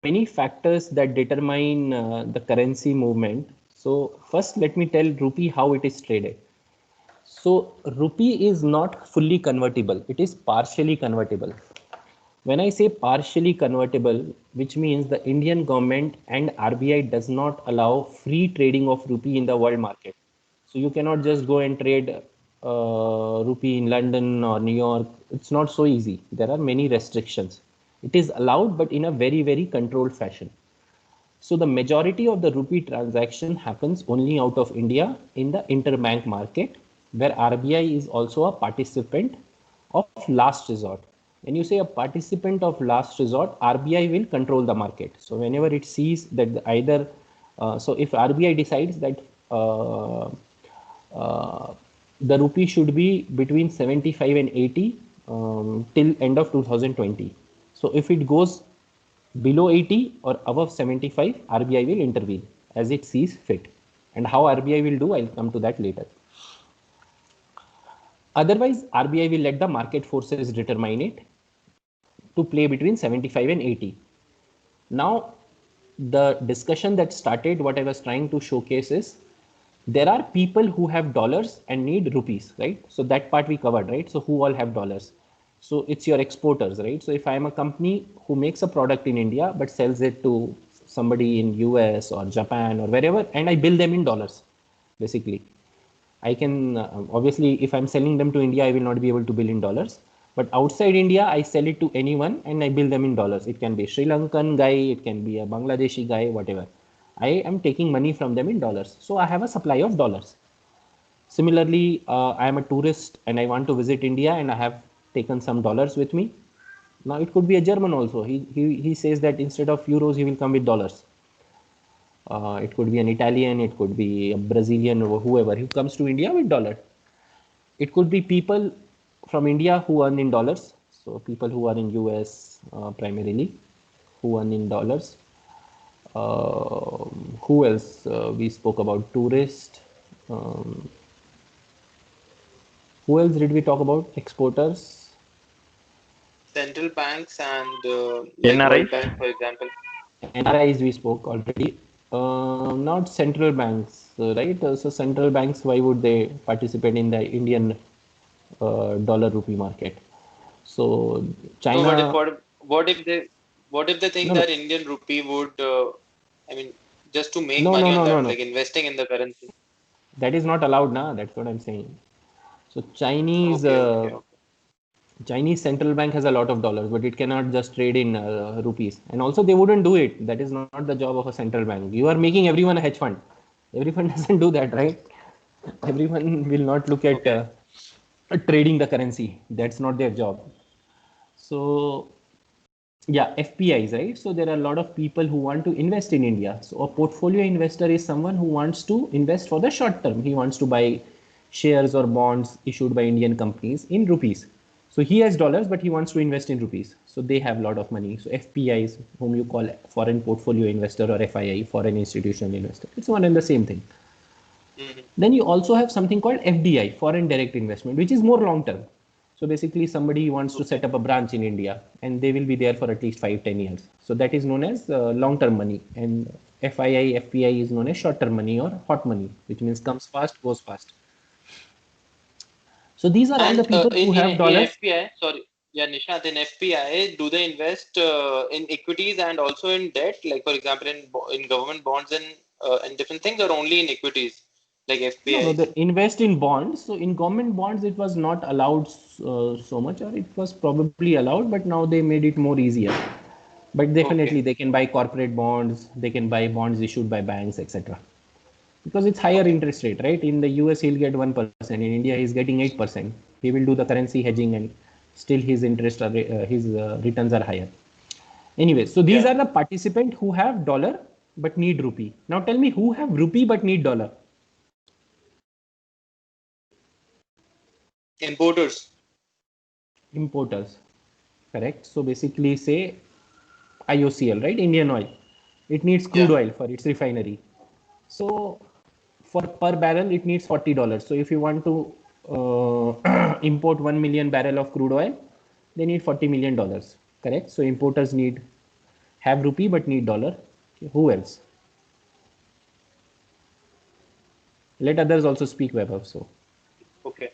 many factors that determine the currency movement. So first, let me tell rupee how it is traded. So rupee is not fully convertible. It is partially convertible. When I say partially convertible, which means the Indian government and RBI does not allow free trading of rupee in the world market. So you cannot just go and trade rupee in London or New York. It's not so easy. There are many restrictions. It is allowed, but in a very, very controlled fashion. So the majority of the rupee transaction happens only out of India in the interbank market, where RBI is also a participant of last resort. When you say a participant of last resort, RBI will control the market. So whenever it sees that either, so if RBI decides that the rupee should be between 75 and 80 till end of 2020. So if it goes below 80 or above 75, RBI will intervene as it sees fit. And how RBI will do, I'll come to that later. Otherwise, RBI will let the market forces determine it to play between 75 and 80. Now, the discussion that started, what I was trying to showcase is, there are people who have dollars and need rupees, right? So that part we covered, right? So who all have dollars? So it's your exporters, right? So if I am a company who makes a product in India but sells it to somebody in US or Japan or wherever, and I bill them in dollars, basically. I can obviously, if I'm selling them to India, I will not be able to bill in dollars. But outside India, I sell it to anyone and I bill them in dollars. It can be a Sri Lankan guy, it can be a Bangladeshi guy, whatever. I am taking money from them in dollars. So I have a supply of dollars. Similarly, I am a tourist and I want to visit India and I have taken some dollars with me. Now it could be a German also. He says that instead of euros, he will come with dollars. It could be an Italian, it could be a Brazilian or whoever who comes to India with dollar. It could be people from India who earn in dollars. So people who are in US primarily who earn in dollars. Who else? We spoke about tourist. Who else did we talk about? Exporters. Central banks and like NRI. World Bank, for example. NRIs we spoke already. Not central banks, right? So central banks, why would they participate in the Indian dollar rupee market? So No, China, what if they think no, no, that Indian rupee would I mean just to make no, no, money on no, no, that, no. like investing in the currency. That is not allowed, na. That's what I'm saying. So Okay, okay, okay. Chinese central bank has a lot of dollars, but it cannot just trade in rupees. And also, they wouldn't do it. That is not the job of a central bank. You are making everyone a hedge fund. Everyone doesn't do that, right? Everyone will not look at Okay. trading the currency. That's not their job. So yeah, FPIs, right? So there are a lot of people who want to invest in India. So a portfolio investor is someone who wants to invest for the short term. He wants to buy shares or bonds issued by Indian companies in rupees. So he has dollars, but he wants to invest in rupees. So they have a lot of money. So FPIs, whom you call foreign portfolio investor or FII, foreign institutional investor, it's one and the same thing. Hmm. Then you also have something called FDI, foreign direct investment, which is more long term. So basically somebody wants to set Okay. up a branch in India and they will be there for at least 5-10 years. So that is known as long term money, and FII, FPI is known as short term money or hot money, which means comes fast, goes fast. So these are all the And people who have in dollars. FPI, sorry, yeah, Nishant, in FPI, do they invest in equities and also in debt? Like for example, in government bonds and different things, or only in equities, like No, no, FPIs? they invest in bonds. So in government bonds, it was not allowed so much, or it was probably allowed, but now they made it more easier. But definitely Okay. they can buy corporate bonds, they can buy bonds issued by banks, etc. Because it's higher Okay. interest rate, right? In the US, he'll get 1%. In India, he's getting 8%. He will do the currency hedging and still his interest, his returns are higher. Anyway, so these Yeah. are the participants who have dollar but need rupee. Now tell me who have rupee but need dollar? Importers. Importers, correct? So basically say IOCL, right? Indian Oil. It needs crude Yeah. oil for its refinery. So for per barrel, it needs $40. So if you want to import 1 million barrel of crude oil, they need $40 million, correct? So importers need have rupee but need dollar. Okay, who else? Let others also speak, Vaibhav. So Okay.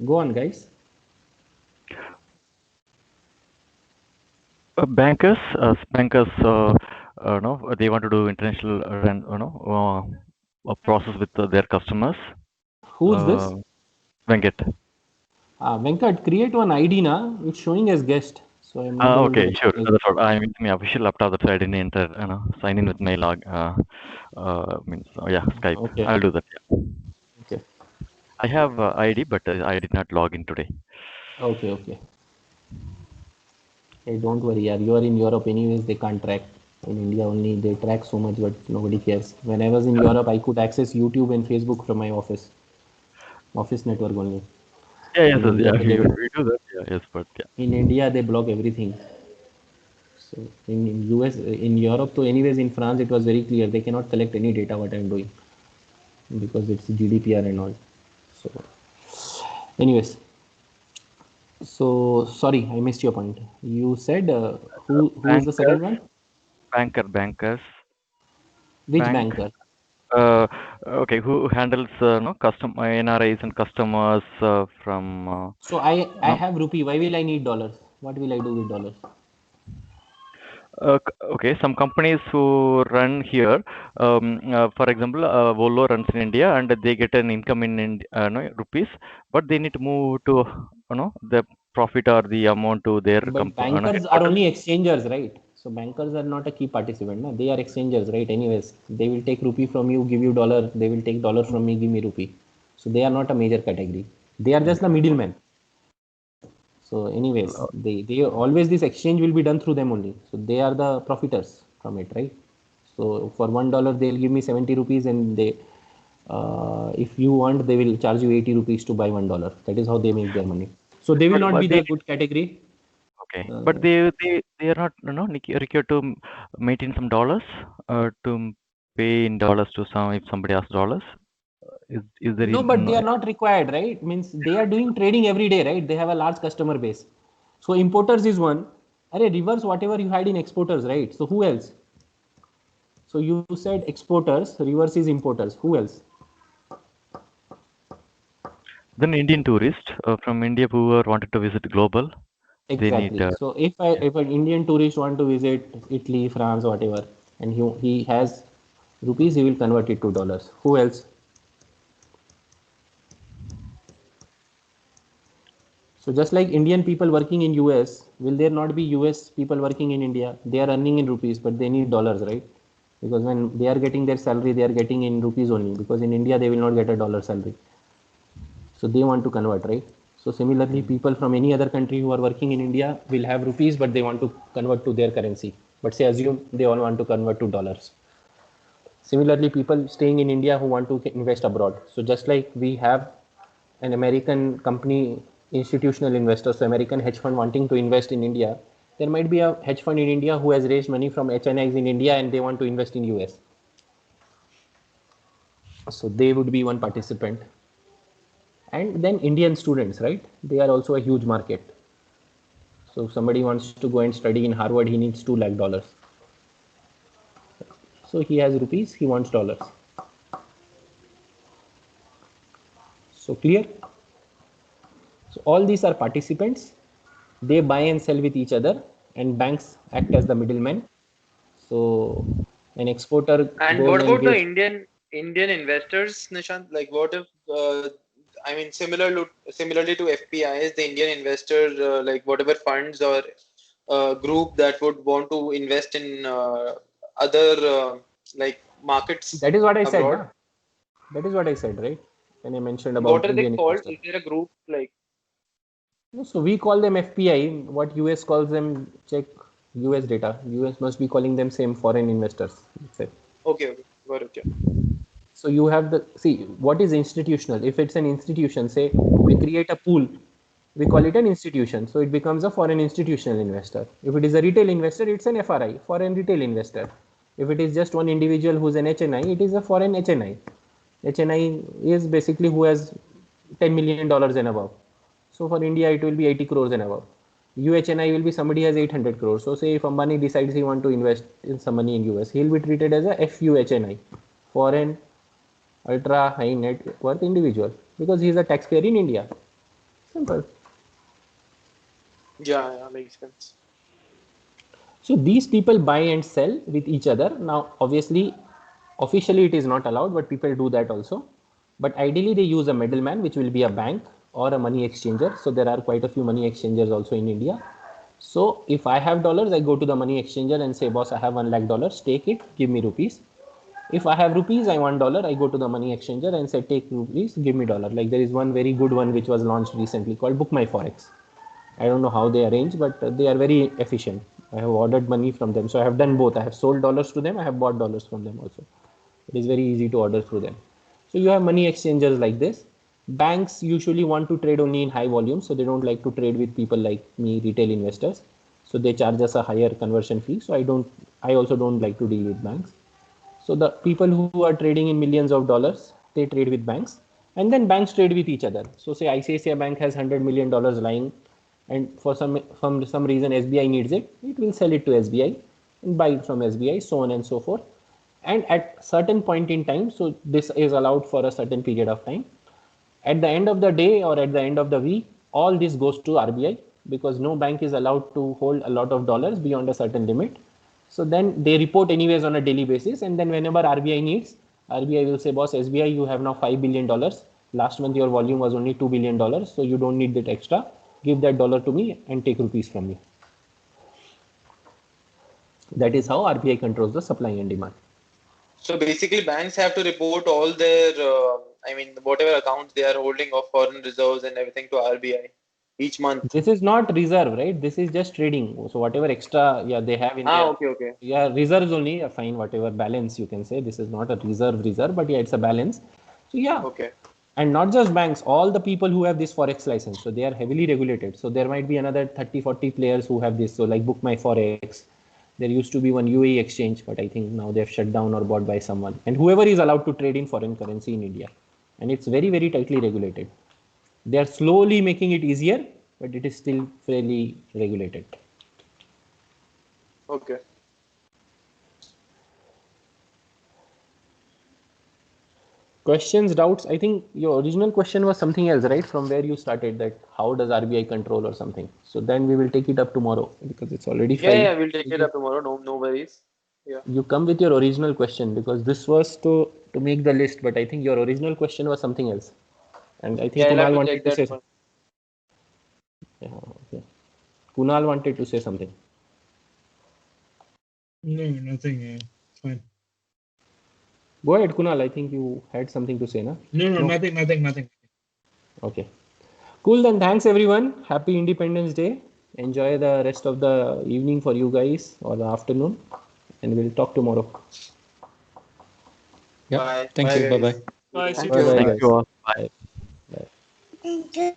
go on, guys. Bankers, no, they want to do international a process with their customers. Who's this? Venkat. Venkat, create one ID now. It's showing as guest, so I'm not able to Okay, sure. recognize. That's what I'm using my official laptop. That's why I didn't enter, sign in with my log. Means, yeah, Skype. Okay. I'll do that. Yeah. Okay. I have ID, but I did not log in today. Okay. Okay. Hey, don't worry, yaar. You are in Europe, anyways. They can't track. In India only, they track so much, but nobody cares. When I was in Europe, I could access YouTube and Facebook from my office network only. Yeah, yes, In yes, India, yeah, they we do that. Yeah, yes, but yeah. in India they block everything. So in US, in Europe, so anyways, in France, it was very clear they cannot collect any data what I'm doing because it's GDPR and all. So, anyways, so sorry, I missed your point. You said who is the second Bankers, one? bankers, Which bank. banker? Uh, okay, who handles no custom NRIs and customers from So I no? have rupee. Why will I need dollars? What will I do with dollars? Okay, some companies who run here, for example, Volvo runs in India and they get an income in no, rupees, but they need to move to the profit or the amount to their But bankers are headquarters. only exchangers, right? So bankers are not a key participant. No? They are exchangers, right? Anyways, they will take rupee from you, give you dollar. They will take dollar from me, give me rupee. So they are not a major category. They are just the middlemen. So anyways, they always this exchange will be done through them only. So they are the profiters from it, right? So for $1 they'll give me 70 rupees, and they if you want they will charge you 80 rupees to buy $1. That is how they make their money. So they will not But be they the good category. okay, but they are not required to maintain some dollars to pay in dollars to some if somebody asks dollars. Is there No, in but they are not required, right? Means they are doing trading every day, right? They have a large customer base. So importers is one. Array, reverse whatever you had in exporters, right? So who else? So you said exporters, reverse is importers. Who else? then Indian tourists from India who are wanted to visit global, they need Exactly. So if an Indian tourist want to visit Italy, France, whatever, and he has rupees, he will convert it to dollars. Who else? So just like Indian people working in US, will there not be US people working in India? They are earning in rupees, but they need dollars, right? Because when they are getting their salary, they are getting in rupees only. Because in India, they will not get a dollar salary. So they want to convert, right? So similarly, people from any other country who are working in India will have rupees, but they want to convert to their currency. But say assume they all want to convert to dollars. Similarly, people staying in India who want to invest abroad. So just like we have an American company, institutional investors, so American hedge fund wanting to invest in India, there might be a hedge fund in India who has raised money from HNIs in India and they want to invest in US. So they would be one participant. And then Indian students, right? They are also a huge market. So if somebody wants to go and study in Harvard, he needs $2 lakh. So he has rupees, he wants dollars. So clear? So all these are participants. They buy and sell with each other, and banks act as the middlemen. So an exporter And goes what and about the gives. Indian investors, Nishant? Like, what if I mean, similarly to FPIs, the Indian investor, like whatever funds or group that would want to invest in other like markets That is what I said, abroad. na? That is what I said, right? When I mentioned What about are they Indian called? investor. Is there a group like? No, so we call them FPI. What US calls them, check US data. US must be calling them same foreign investors. That's it. Okay, okay, got it. Yeah. So you have the see what is institutional. If it's an institution, say we create a pool, we call it an institution. So it becomes a foreign institutional investor. If it is a retail investor, it's an FRI, foreign retail investor. If it is just one individual who's an HNI, it is a foreign HNI. HNI is basically who has $10 million and above. So for India, it will be 80 crores and above. UHNI will be somebody has 800 crores. So say if Ambani decides he want to invest in some money in US, he'll be treated as a FUHNI, foreign ultra high net worth individual, because he is a taxpayer in India. Simple. Yeah, makes sense. So these people buy and sell with each other. Now, obviously, officially it is not allowed, but people do that also. But ideally, they use a middleman, which will be a bank or a money exchanger. So there are quite a few money exchangers also in India. So if I have dollars, I go to the money exchanger and say, boss, I have $1 lakh, take it, give me rupees. If I have rupees, I want dollar, I go to the money exchanger and say, take rupees, give me dollar. Like there is one very good one which was launched recently called Book My Forex. I don't know how they arrange, but they are very efficient. I have ordered money from them. So I have done both. I have sold dollars to them. I have bought dollars from them also. It is very easy to order through them. So you have money exchangers like this. Banks usually want to trade only in high volume. So they don't like to trade with people like me, retail investors. So they charge us a higher conversion fee. So I also don't like to deal with banks. So the people who are trading in millions of dollars, they trade with banks, and then banks trade with each other. So say ICICI Bank has $100 million lying, and for some reason SBI needs it, it will sell it to SBI and buy it from SBI, so on and so forth. And at certain point in time, so this is allowed for a certain period of time. At the end of the day or at the end of the week, all this goes to RBI, because no bank is allowed to hold a lot of dollars beyond a certain limit. So then they report anyways on a daily basis, and then whenever RBI needs, RBI will say, boss, SBI, you have now $5 billion. Last month your volume was only $2 billion, so you don't need that extra. Give that dollar to me and take rupees from me. That is how RBI controls the supply and demand. So basically, banks have to report all their, whatever accounts they are holding of foreign reserves and everything to RBI each month. This is not reserve, right? This is just trading. So whatever extra, yeah, they have in their, Okay. yeah, reserves only, fine, whatever balance you can say. This is not a reserve, but yeah, it's a balance. So yeah. Okay. And not just banks, all the people who have this Forex license. So they are heavily regulated. So there might be another 30, 40 players who have this. So like Book My Forex. There used to be one UAE exchange, but I think now they have shut down or bought by someone. And whoever is allowed to trade in foreign currency in India. And it's very, very tightly regulated. They are slowly making it easier, but it is still fairly regulated. Okay. Questions, doubts? I think your original question was something else, right? From where you started, that how does RBI control or something. So then we will take it up tomorrow, because it's already 5. Yeah, we'll take it up tomorrow. No worries. Yeah. You come with your original question, because this was to make the list, but I think your original question was something else. And I think I'll have Kunal to wanted check to that say one. yeah, okay. Kunal wanted to say something. No, nothing. Fine. Go ahead, Kunal. I think you had something to say, na? No, nothing. Okay. Cool, then thanks everyone. Happy Independence Day. Enjoy the rest of the evening for you guys, or the afternoon, and we'll talk tomorrow. Yeah. Bye. Thank you. Guys. Bye-bye. Bye. Bye Thank guys. you all. Bye. Bye. Bye. Thank you.